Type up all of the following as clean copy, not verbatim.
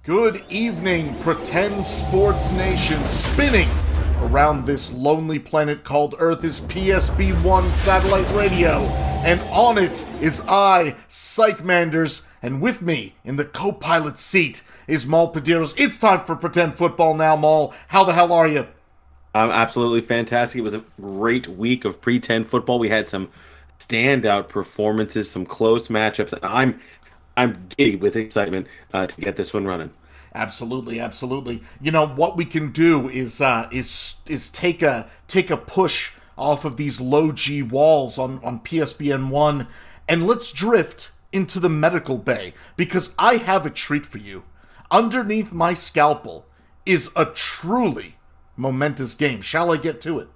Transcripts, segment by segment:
Good evening, Pretend Sports Nation. Spinning around this lonely planet called Earth is PSBN satellite radio, and on it is I, Sike Manders, and with me in the co-pilot seat is Maul Padeiros. It's time for Pretend Football now, Maul. How the hell are you? I'm absolutely fantastic. It was a great week of Pretend Football. We had some standout performances, some close matchups, and I'm giddy with excitement to get this one running. Absolutely, absolutely. You know what we can do is take a push off of these low G walls on PSBN 1, and let's drift into the medical bay, because I have a treat for you. Underneath my scalpel is a truly momentous game. Shall I get to it?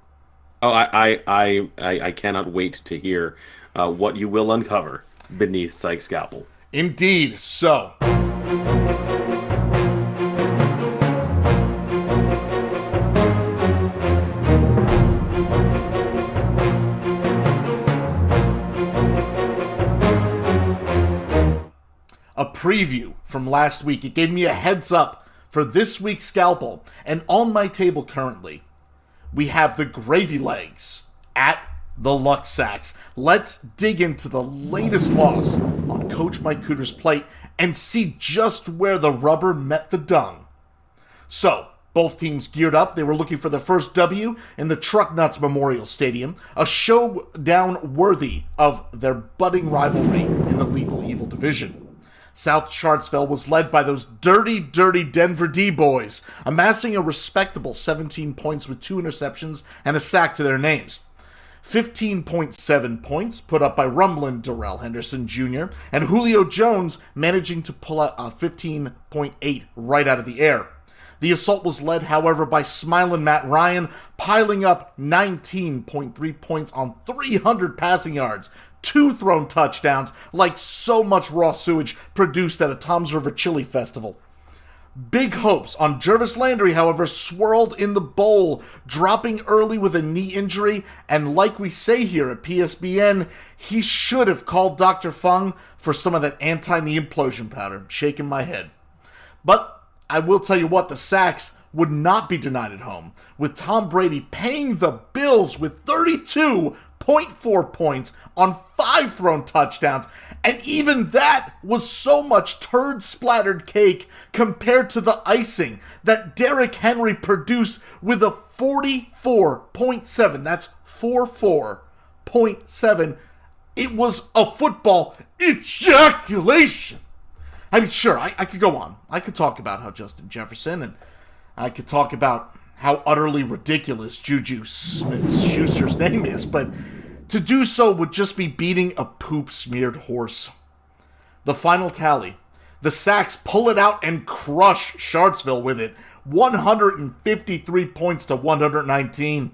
Oh, I cannot wait to hear what you will uncover beneath Sike's scalpel. Indeed. So, a preview from last week. It gave me a heads up for this week's scalpel. And on my table currently, we have the Gravy Legs at the Luck Sacks. Let's dig into the latest loss on Coach Mike Cooter's plate and see just where the rubber met the dung. So, both teams geared up. They were looking for their first W in the Truck Nuts Memorial Stadium, a showdown worthy of their budding rivalry in the Lethal Evil division. South Charlottesville was led by those dirty Denver D-boys, amassing a respectable 17 points with 2 interceptions and a sack to their names. 15.7 points put up by Rumblin' Darrell Henderson Jr. and Julio Jones managing to pull out a 15.8 right out of the air. The assault was led, however, by Smilin' Matt Ryan, piling up 19.3 points on 300 passing yards, 2 thrown touchdowns, like so much raw sewage produced at a Tom's River Chili Festival. Big hopes on Jervis Landry, however, swirled in the bowl, dropping early with a knee injury, and like we say here at PSBN, he should have called Dr. Fung for some of that anti-knee implosion powder. I'm shaking my head. But I will tell you what, the Sacks would not be denied at home, with Tom Brady paying the bills with 32.4 points on 5 thrown touchdowns, and even that was so much turd-splattered cake compared to the icing that Derrick Henry produced with a 44.7. That's 44.7. It was a football ejaculation. I mean, sure, I could go on. I could talk about how Justin Jefferson, and I could talk about how utterly ridiculous Juju Smith-Schuster's name is, but to do so would just be beating a poop-smeared horse. The final tally: the Sacks pull it out and crush Charlottesville with it, 153 points to 119.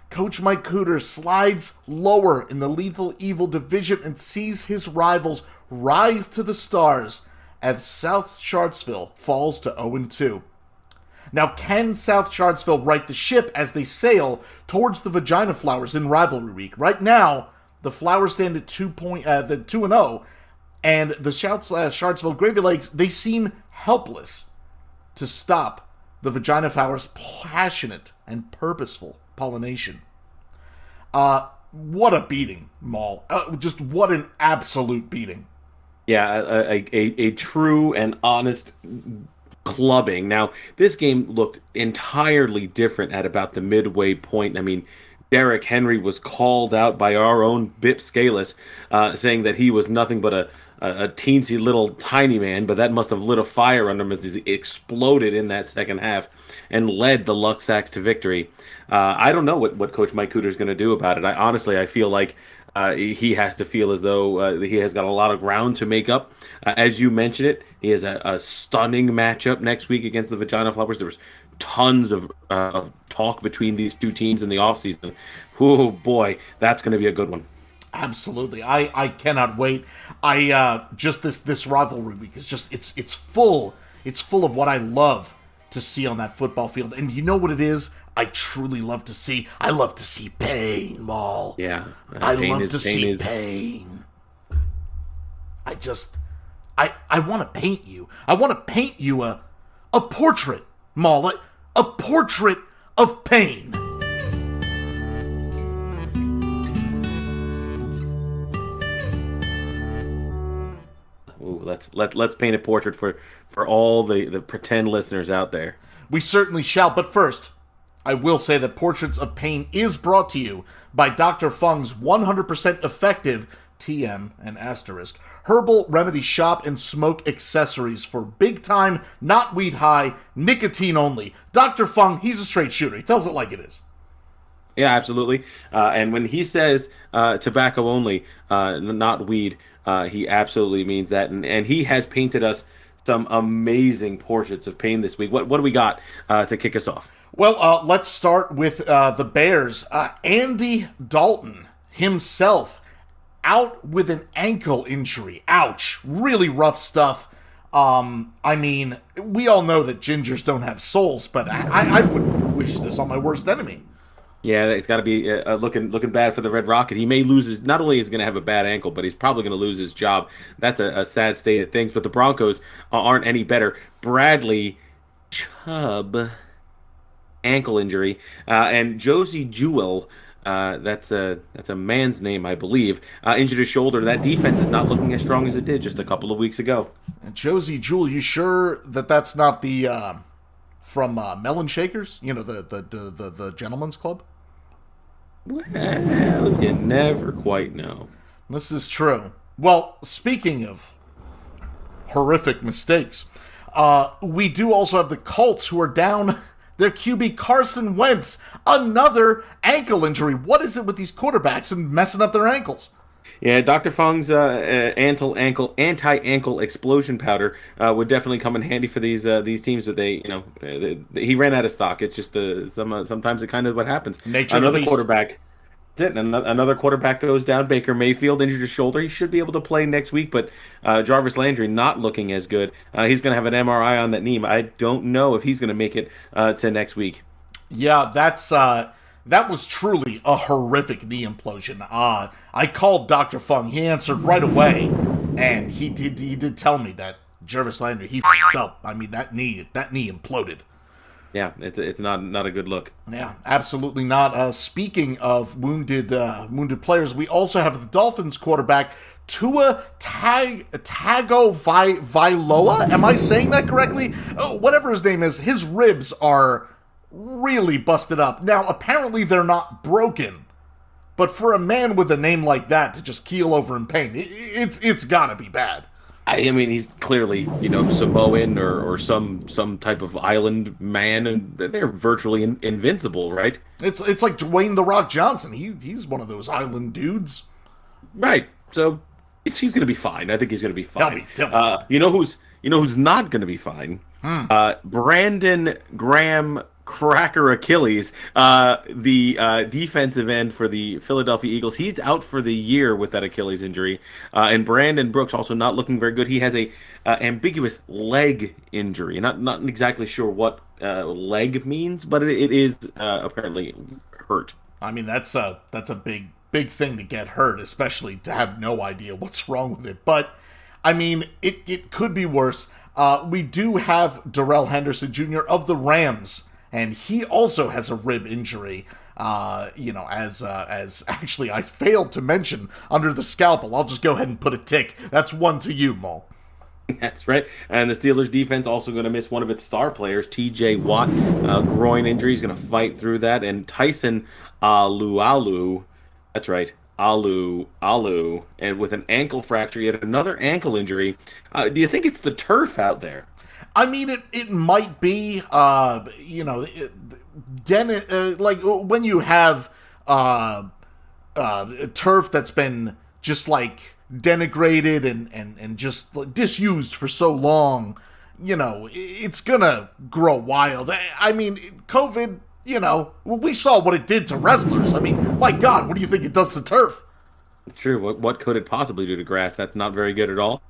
Coach Mike Cooter slides lower in the Lethal Evil division and sees his rivals rise to the stars as South Charlottesville falls to 0-2. Now, can South Charlottesville right the ship as they sail towards the Vagina Flowers in Rivalry Week? Right now, the Flowers stand at 2-0, and the Charlottesville Gravy Legs, they seem helpless to stop the Vagina Flowers' passionate and purposeful pollination. What a beating, Maul. Just what an absolute beating. Yeah, a true and honest clubbing. Now, this game looked entirely different at about the midway point. I mean, Derrick Henry was called out by our own Bip Scalise, saying that he was nothing but a teensy little tiny man, but that must have lit a fire under him as he exploded in that second half and led the Luck Sacks to victory. I don't know what Coach Mike Cooter is going to do about it. I feel like he has to feel as though he has got a lot of ground to make up. As you mentioned it, he has a stunning matchup next week against the Vagina Flowers. There was tons of talk between these two teams in the offseason. Oh boy, that's going to be a good one. Absolutely. I cannot wait. Just this rivalry week is just it's full of what I love to see on that football field. And you know what it is? I truly love to see. I love to see pain, Maul. Yeah. I love to see pain. I want to paint you. I want to paint you a A portrait, Maul. A portrait of pain. Ooh, let's paint a portrait for all the pretend listeners out there. We certainly shall, but first, I will say that Portraits of Pain is brought to you by Dr. Fung's 100% effective TM and asterisk herbal remedy shop and smoke accessories for big time, not weed high, nicotine only. Dr. Fung, he's a straight shooter. He tells it like it is. Yeah, absolutely. And when he says tobacco only, not weed, he absolutely means that. And he has painted us some amazing portraits of pain this week. What do we got to kick us off? Well, let's start with the Bears. Andy Dalton himself out with an ankle injury. Ouch. Really rough stuff. I mean, we all know that gingers don't have souls, but I wouldn't wish this on my worst enemy. Yeah, it's got to be looking bad for the Red Rocket. He may lose his. Not only is he going to have a bad ankle, but he's probably going to lose his job. That's a sad state of things. But the Broncos aren't any better. Bradley Chubb, ankle injury, and Josie Jewell. That's a man's name, I believe. Injured his shoulder. That defense is not looking as strong as it did just a couple of weeks ago. Josie Jewell, you sure that that's not the from Melon Shakers? You know, the Gentleman's Club. Well, you never quite know. This is true. Well, speaking of horrific mistakes, we do also have the Colts, who are down their QB Carson Wentz. Another ankle injury. What is it with these quarterbacks and messing up their ankles? Yeah, Dr. Fung's anti-ankle explosion powder would definitely come in handy for these teams, but he ran out of stock. It's just sometimes it kind of what happens. Nature another quarterback. That's it. Another quarterback goes down. Baker Mayfield injured his shoulder. He should be able to play next week, but Jarvis Landry not looking as good. He's going to have an MRI on that knee. I don't know if he's going to make it to next week. Yeah, that was truly a horrific knee implosion. I called Dr. Fung. He answered right away, and he did tell me that Jarvis Landry, he f***ed up. I mean, that knee imploded. Yeah, it's not a good look. Yeah, absolutely not. Speaking of wounded players, we also have the Dolphins quarterback Tua Tagovailoa. Am I saying that correctly? Oh, whatever his name is, his ribs are really busted up. Now, apparently they're not broken, but for a man with a name like that to just keel over in pain, it's gotta be bad. I mean, he's clearly, Samoan or some type of island man, and they're virtually invincible, right? It's like Dwayne "The Rock" Johnson. He's one of those island dudes, right? So he's going to be fine. I think he's going to be fine. Tell me. You know who's not going to be fine? Brandon Graham Cracker Achilles, the defensive end for the Philadelphia Eagles. He's out for the year with that Achilles injury. And Brandon Brooks also not looking very good. He has a ambiguous leg injury. Not exactly sure what leg means, but it is apparently hurt. I mean, that's a big thing to get hurt, especially to have no idea what's wrong with it. But I mean, it could be worse. We do have Darrell Henderson Jr. of the Rams, and he also has a rib injury. As actually I failed to mention under the scalpel. I'll just go ahead and put a tick. That's one to you, Maul. That's right. And the Steelers defense also going to miss one of its star players, T.J. Watt, groin injury. He's going to fight through that. And Tyson Alualu, that's right, Alu, and with an ankle fracture, yet another ankle injury. Do you think it's the turf out there? I mean, it might be, like when you have turf that's been just like denigrated and just disused for so long, it's gonna grow wild. I mean, COVID, we saw what it did to wrestlers. I mean, my God, what do you think it does to turf? True. What could it possibly do to grass? That's not very good at all.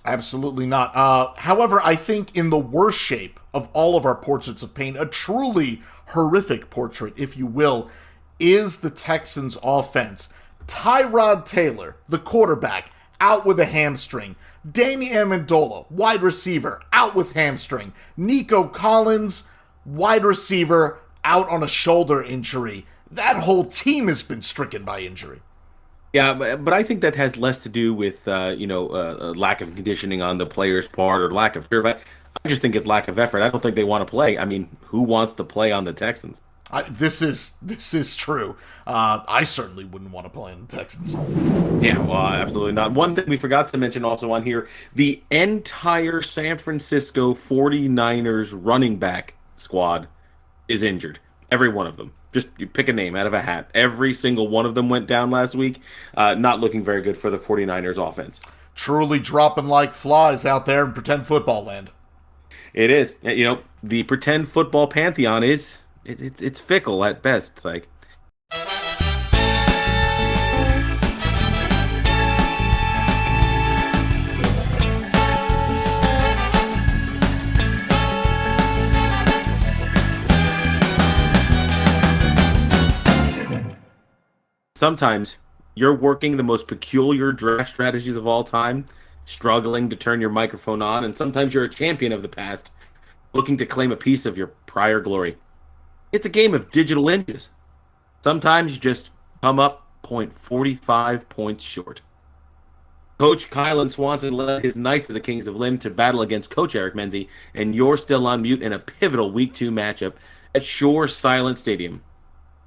Absolutely not. However, I think in the worst shape of all of our portraits of pain, a truly horrific portrait, if you will, is the Texans' offense. Tyrod Taylor, the quarterback, out with a hamstring. Danny Amendola, wide receiver, out with hamstring. Nico Collins, wide receiver, out on a shoulder injury. That whole team has been stricken by injury. Yeah, but I think that has less to do with lack of conditioning on the player's part or lack of fear. I just think it's lack of effort. I don't think they want to play. I mean, who wants to play on the Texans? This is true. I certainly wouldn't want to play on the Texans. Yeah, well, absolutely not. One thing we forgot to mention also on here, the entire San Francisco 49ers running back squad is injured. Every one of them. Just you pick a name out of a hat. Every single one of them went down last week. Not looking very good for the 49ers offense. Truly dropping like flies out there in pretend football land. It is. You know, the pretend football pantheon is it's fickle at best. It's like sometimes you're working the most peculiar draft strategies of all time, struggling to turn your microphone on, and sometimes you're a champion of the past, looking to claim a piece of your prior glory. It's a game of digital inches. Sometimes you just come up 0.45 points short. Coach Kylan Swanson led his Knights of the Kings of Lynn to battle against Coach Eric Menzie, and you're still on mute in a pivotal Week 2 matchup at Shore Silent Stadium.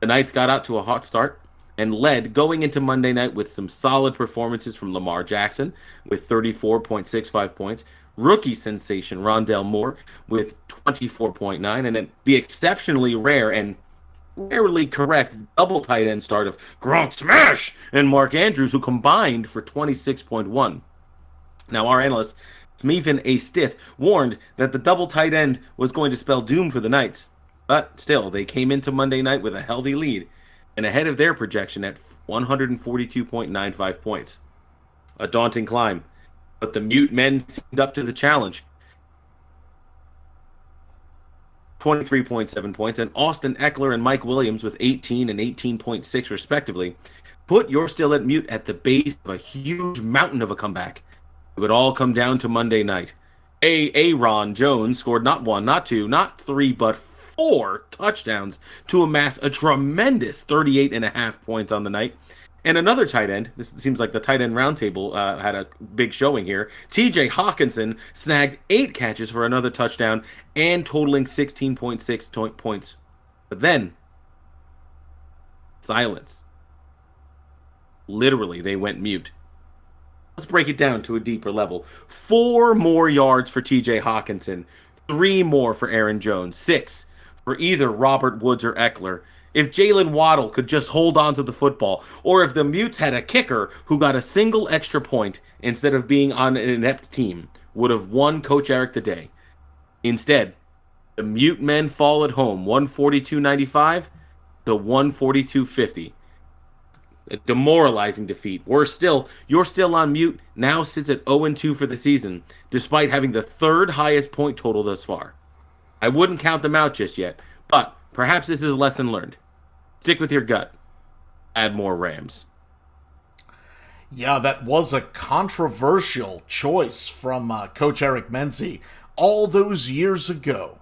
The Knights got out to a hot start and led going into Monday night with some solid performances from Lamar Jackson with 34.65 points, rookie sensation Rondell Moore with 24.9, and then the exceptionally rare and rarely correct double tight end start of Gronk Smash and Mark Andrews, who combined for 26.1. Now, our analyst, Smeven A. Stith, warned that the double tight end was going to spell doom for the Knights. But still, they came into Monday night with a healthy lead and ahead of their projection at 142.95 points. A daunting climb, but the Mute men seemed up to the challenge. 23.7 points, and Austin Eckler and Mike Williams with 18 and 18.6 respectively put You're Still at Mute at the base of a huge mountain of a comeback. It would all come down to Monday night. Aaron Jones scored not one, not two, not three, but 4 touchdowns to amass a tremendous 38.5 points on the night. And another tight end, this seems like the tight end roundtable had a big showing here, TJ Hawkinson snagged 8 catches for another touchdown and totaling 16.6 points. But then, silence. Literally, they went mute. Let's break it down to a deeper level. 4 more yards for TJ Hawkinson, 3 more for Aaron Jones, 6 for either Robert Woods or Eckler. If Jalen Waddle could just hold on to the football, or if the Mutes had a kicker who got a single extra point instead of being on an inept team, would have won Coach Eric the day. Instead, the Mute men fall at home, 142.95 to 142.50. A demoralizing defeat. You're Still on Mute now sits at 0-2 for the season, despite having the 3rd highest point total thus far. I wouldn't count them out just yet, but perhaps this is a lesson learned. Stick with your gut. Add more Rams. Yeah, that was a controversial choice from Coach Eric Menzie all those years ago.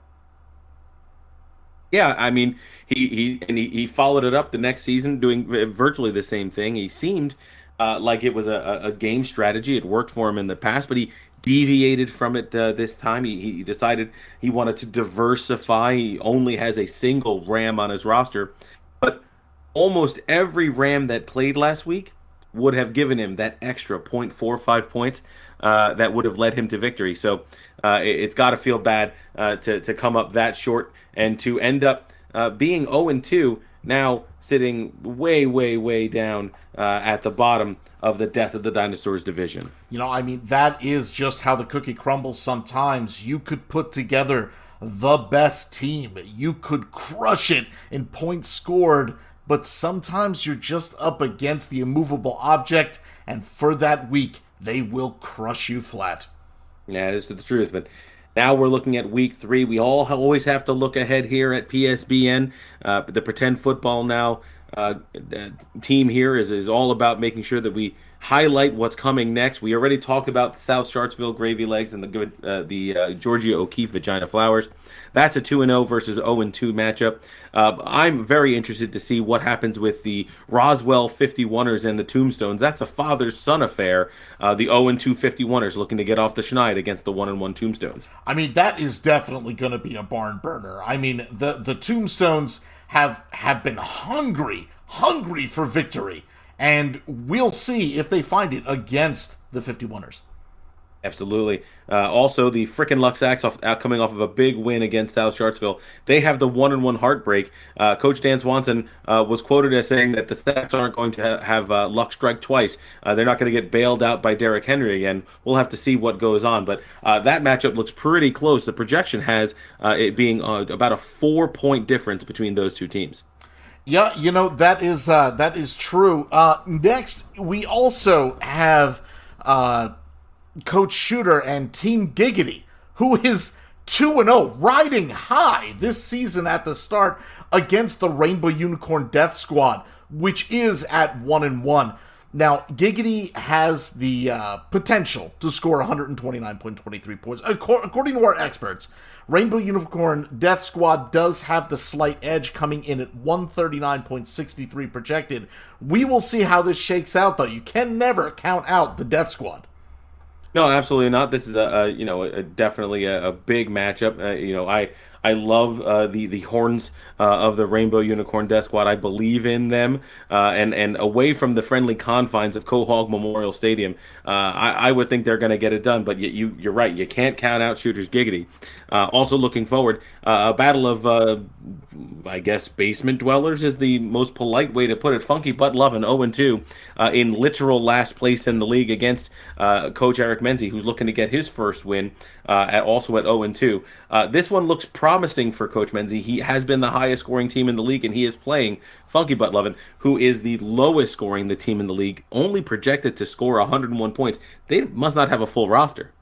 Yeah, I mean, he followed it up the next season doing virtually the same thing. He seemed like it was a game strategy. It worked for him in the past, but he deviated from it this time. He decided he wanted to diversify. He only has a single Ram on his roster, but almost every Ram that played last week would have given him that extra 0.45 points that would have led him to victory. So it's got to feel bad to come up that short and to end up being 0-2, now sitting way, way, way down at the bottom of the Death of the Dinosaurs division. You know, I mean, that is just how the cookie crumbles sometimes. You could put together the best team. You could crush it in points scored, but sometimes you're just up against the immovable object, and for that week, they will crush you flat. Yeah, this is the truth, but now we're looking at Week 3. We always have to look ahead here at PSBN. The pretend football now team here is all about making sure that we highlight what's coming next. We already talked about South Sharpsville Gravy Legs and the Georgia O'Keeffe Vagina Flowers. That's a 2-0 versus 0-2 matchup. I'm very interested to see what happens with the Roswell 51ers and the Tombstones. That's a father-son affair. The 0-2 51ers looking to get off the schneid against the 1-1 Tombstones. I mean, that is definitely going to be a barn burner. I mean, the Tombstones have been hungry for victory, and we'll see if they find it against the 51ers. Absolutely. Also, the frickin' Luxacs coming off of a big win against South Sharpsville. They have the 1-1 heartbreak. Coach Dan Swanson was quoted as saying that the Sacs aren't going to have luck strike twice. They're not going to get bailed out by Derrick Henry again. We'll have to see what goes on. But that matchup looks pretty close. The projection has it being about a 4-point difference between those two teams. Yeah, that is true. Next, we also have Coach Shooter and Team Giggity, who is 2-0, riding high this season at the start against the Rainbow Unicorn Death Squad, which is at 1-1. Now, Giggity has the potential to score 129.23 points. According to our experts, Rainbow Unicorn Death Squad does have the slight edge, coming in at 139.63 projected. We will see how this shakes out, though. You can never count out the Death Squad. No, absolutely not. This is definitely a big matchup. I love the horns of the Rainbow Unicorn Death Squad. I believe in them, and away from the friendly confines of Quahog Memorial Stadium, I would think they're going to get it done. But you're right. You can't count out Shooters Giggity. Also looking forward, a battle of I guess basement dwellers is the most polite way to put it. Funky Butt Lovin' 0-2 in literal last place in the league against Coach Eric Menzie, who's looking to get his first win also at 0-2. This one looks promising for Coach Menzie. He has been the highest scoring team in the league, and he is playing Funky Butt Lovin', who is the lowest scoring the team in the league, only projected to score 101 points. They must not have a full roster.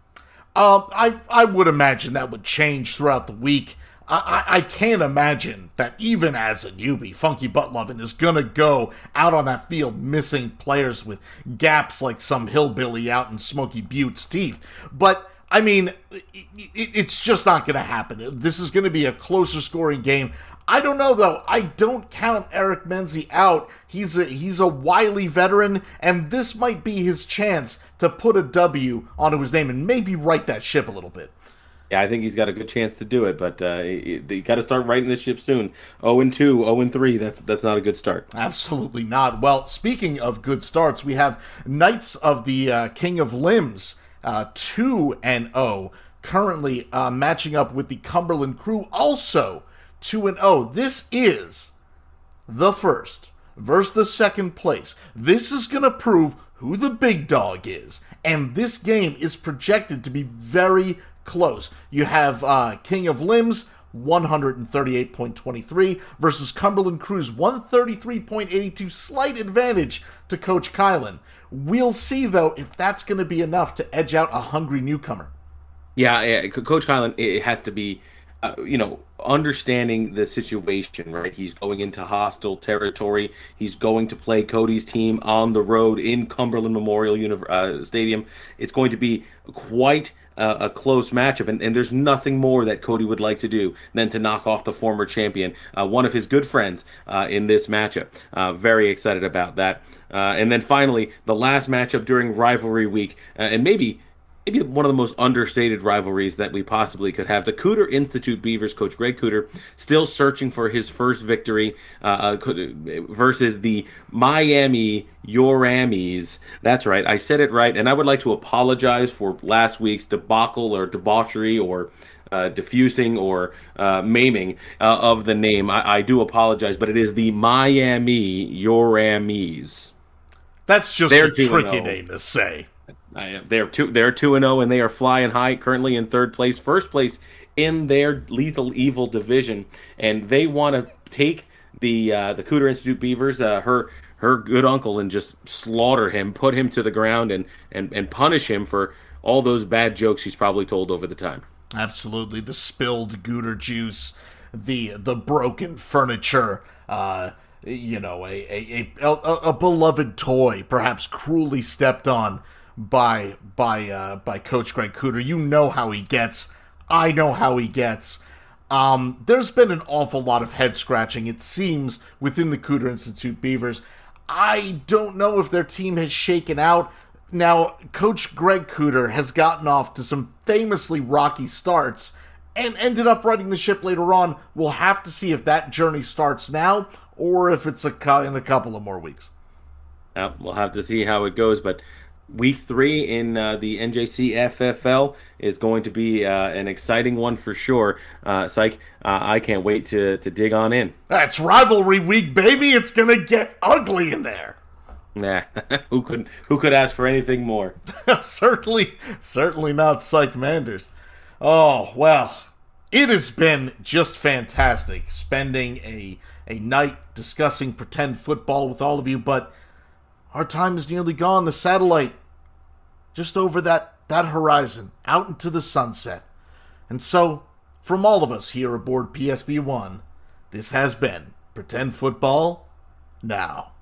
I would imagine that would change throughout the week. I can't imagine that even as a newbie, Funky Butt Lovin' is going to go out on that field missing players with gaps like some hillbilly out in Smoky Butte's teeth. But, I mean, it's just not going to happen. This is going to be a closer scoring game. I don't know, though. I don't count Eric Menzie out. He's a wily veteran, and this might be his chance to put a W onto his name and maybe right that ship a little bit. Yeah, I think he's got a good chance to do it, but they got to start righting this ship soon. 0-2, 0-3, that's not a good start. Absolutely not. Well, speaking of good starts, we have Knights of the King of Limbs, 2-0, currently matching up with the Cumberland Crew, also 2-0. This is the first versus the second place. This is going to prove who the big dog is, and this game is projected to be very close. You have King of Limbs 138.23 versus Cumberland Crew's 133.82, slight advantage to Coach Kylan. We'll see, though, if that's going to be enough to edge out a hungry newcomer. Yeah, Coach Kylan, it has to be, understanding the situation, right? He's going into hostile territory. He's going to play Cody's team on the road in Cumberland Memorial Stadium. It's going to be quite a close matchup, and there's nothing more that Cody would like to do than to knock off the former champion, one of his good friends, in this matchup. Very excited about that. And then finally, the last matchup during Rivalry Week, and maybe one of the most understated rivalries that we possibly could have. The Cooter Institute Beavers, Coach Greg Cooter, still searching for his first victory versus the Miami Yoramies. That's right, I said it right, and I would like to apologize for last week's debacle or debauchery or diffusing or maiming of the name. I do apologize, but it is the Miami Yoramies. That's just a tricky name to say. They're 2-0, and they are flying high, currently in third place, first place in their Lethal Evil division, and they want to take the Cooter Institute Beavers, her good uncle, and just slaughter him, put him to the ground, and punish him for all those bad jokes he's probably told over the time. Absolutely, the spilled Gooter juice, the broken furniture. a beloved toy, perhaps cruelly stepped on by Coach Greg Cooter. You know how he gets. I know how he gets. There's been an awful lot of head scratching, it seems, within the Cooter Institute Beavers. I don't know if their team has shaken out. Now, Coach Greg Cooter has gotten off to some famously rocky starts and ended up riding the ship later on. We'll have to see if that journey starts now or if it's in a couple of more weeks. We'll have to see how it goes, but week 3 in the NJC FFL is going to be an exciting one for sure. Sike, I can't wait to dig on in. That's rivalry week, baby. It's going to get ugly in there. Nah, who could ask for anything more? certainly not Sike Manders. Oh, well, it has been just fantastic spending a night discussing pretend football with all of you, but our time is nearly gone. The satellite, just over that horizon, out into the sunset. And so, from all of us here aboard PSB1, this has been Pretend Football Now.